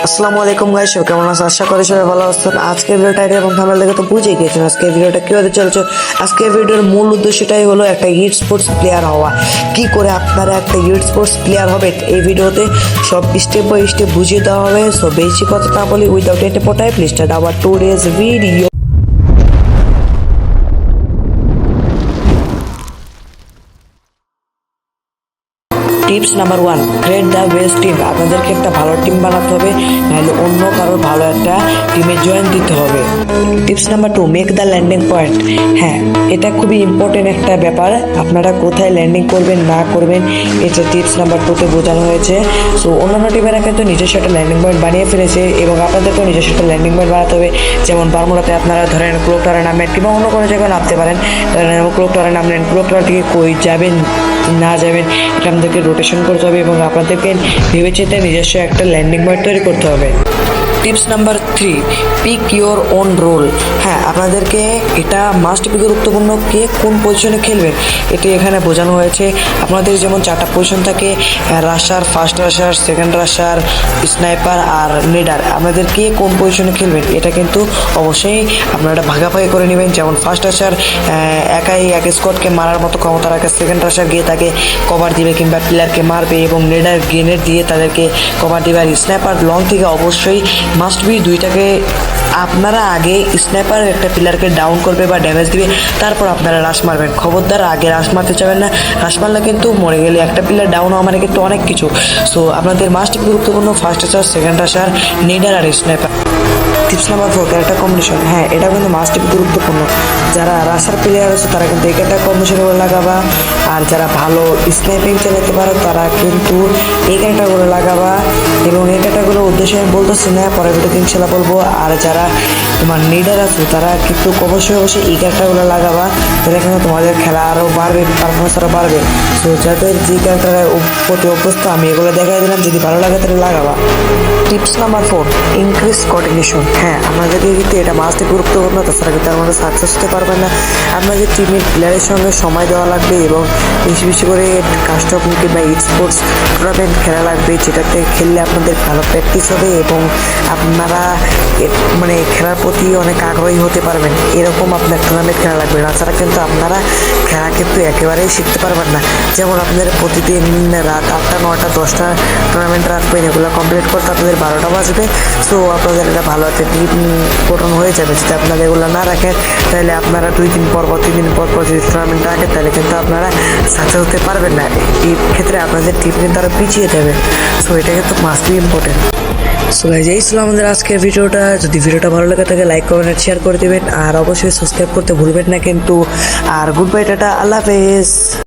আসসালামু আলাইকুম গাইস, সবাই কেমন আছেন? আশা করি সবাই ভালো আছেন। আজকের ভিডিওটা এবং থাম্বনেল দেখে তো বুঝেই গিয়েছেন আজকের ভিডিওটা কি হতে চলেছে। আজকের ভিডিওর মূল উদ্দেশ্যটাই হলো একটা ই স্পোর্টস প্লেয়ার হওয়া। কি করে আপনারা একটা ই স্পোর্টস প্লেয়ার হবে এই ভিডিওতে সব স্টেপ বাই স্টেপ বুঝিয়ে দেওয়া হবে। সো বেশি কথা না বলি, without any time please start our today's video. Tips number 1, create the best team. আপনাদেরকে একটা ভালো টিম বানাতে হবে, নাহলে অন্য কারোর ভালো একটা টিমে জয়েন দিতে হবে। Tips number 2, make the landing point. হ্যাঁ, এটা খুবই ইম্পর্টেন্ট একটা ব্যাপার। আপনারা কোথায় ল্যান্ডিং করবেন না করবেন এটা টিপস নাম্বার 2-তে বোঝানো হয়েছে। সো অন্যান্য টিমেরা কিন্তু নিজস্ব একটা ল্যান্ডিং পয়েন্ট বানিয়ে ফেলেছে এবং আপনাদেরকেও নিজস্ব একটা ল্যান্ডিং পয়েন্ট বানাতে হবে। যেমন বারমুডাতে আপনারা ধরেন ক্লক টাওয়ারে নামবেন কিংবা অন্য কোনো জায়গায় নামতে পারেন। ক্লক টাওয়ারে নামলেন, ক্লক টাওয়ার থেকে কই যাবেন না যাবেন এটা আমাদেরকে রোটেশন করতে হবে এবং আপনাদেরকে ভেবেচিন্তে নিজস্ব একটা ল্যান্ডিং পয়েন্ট তৈরি করতে হবে। Tips number 3, pick your own role. হ্যাঁ, আপনাদেরকে এটা মাস্ট বি গুরুত্বপূর্ণ কে কোন পজিশনে খেলবেন এটি এখানে বোঝানো হয়েছে। আপনাদের যেমন 4টা পজিশন থাকে, rusher, first rusher, second rusher, sniper আর নিডার। আপনাদের কে কোন পজিশনে খেলবেন এটা কিন্তু অবশ্যই আপনারা ভাগাভাগি করে নেবেন। যেমন ফার্স্ট রাশার একাই এক স্কোয়াডকে মারার মতো ক্ষমতা রাখে, সেকেন্ড রাশার গিয়ে তাকে কভার দিবে কিংবা প্লেয়ারকে মারবে এবং নিডার গ্রেনেড দিয়ে তাদেরকে কভার দিবে। আর স্নাইপার লং থেকে অবশ্যই মাস্ট বি দুইটাকে আপনারা আগে স্নাইপার একটা প্লেয়ারকে ডাউন করবে বা ড্যামেজ দিবে, তারপর আপনারা রাশ মারবেন। খবরদার আগে রাশ মারতে চাবেন না, রাশ মারলে কিন্তু মরে গেলে একটা প্লেয়ার ডাউন হওয়া মানে কিন্তু অনেক কিছু। সো আপনাদের মাস্ট গুরুত্বপূর্ণ ফার্স্ট রাশার, সেকেন্ড রাশার, নিডার আর sniper. Tips number 4, character combination. হ্যাঁ, এটা কিন্তু মাস্ট গুরুত্বপূর্ণ। যারা রাশার প্লেয়ার আছে তারা কিন্তু এই ক্যারেক্টার কম্বিনেশনগুলো লাগাবা, আর যারা ভালো স্নাইপিং চালাতে পারো তারা কিন্তু এই ক্যারেক্টারগুলো লাগাবা। এবং এই ক্যারেক্টারগুলো উদ্দেশ্যে আমি বলতেছি না, পরে ভিডিওতে ইনশাল্লাহ বলবো। আর যারা তোমার লিডার আছে তারা কিন্তু অবশ্যই এই ক্যারেক্টারগুলো লাগাবা, তাহলে কিন্তু তোমাদের খেলা আরও বাড়বে, পারফরমেন্স আরও বাড়বে। সো যাদের যে ক্যারেক্টারের প্রতি অভ্যস্ত আমি এগুলো দেখাই দিলাম, যদি ভালো লাগে তাহলে লাগাবা। Tips number 4, increase coordination. হ্যাঁ, আপনাদেরকে কিন্তু এটা মাস্ট গুরুত্বপূর্ণ, তাছাড়া কিন্তু আপনারা সাকসেস হতে পারবেন না। আপনাদের টিমের প্লেয়ারের সঙ্গে সময় দেওয়া লাগবে এবং বেশি বেশি করে কাস্টম কিংবা স্পোর্টস টুর্নামেন্ট খেলা লাগবে, যেটাতে খেললে আপনাদের ভালো প্র্যাকটিস হবে এবং আপনারা মানে খেলার প্রতি অনেক আগ্রহী হতে পারবেন। এরকম আপনার টুর্নামেন্ট খেলা লাগবে, তাছাড়া কিন্তু আপনারা খেলা কিন্তু একেবারেই শিখতে পারবেন না। যেমন আপনাদের প্রতিদিন রাত 8টা 9টা 10টা টুর্নামেন্ট রাখবেন, এগুলো কমপ্লিট করতে আপনাদের 12টা বাজবে। সো আপনাদের এটা ভালো একটা টিম গঠন হয়ে যাবে। যদি আপনারা এগুলো না রাখেন তাহলে আপনারা 2 দিন পর 3 দিন পর যদি টুর্নামেন্ট রাখেন তাহলে কিন্তু আপনারা সাকসেস হতে পারবেন না। এই ক্ষেত্রে আপনাদের টিম কিন্তু আরও পিছিয়ে যাবে। সো এটা কিন্তু must be important. So guys, এই ছিল আমাদের আজকের ভিডিওটা। যদি ভিডিওটা ভালো লাগে থাকে লাইক কমেন্ট শেয়ার করে দেবেন, আর অবশ্যই সাবস্ক্রাইব করতে ভুলবেন না কিন্তু। আর গুড বাই, টাটা, আল্লাহ হাফেজ।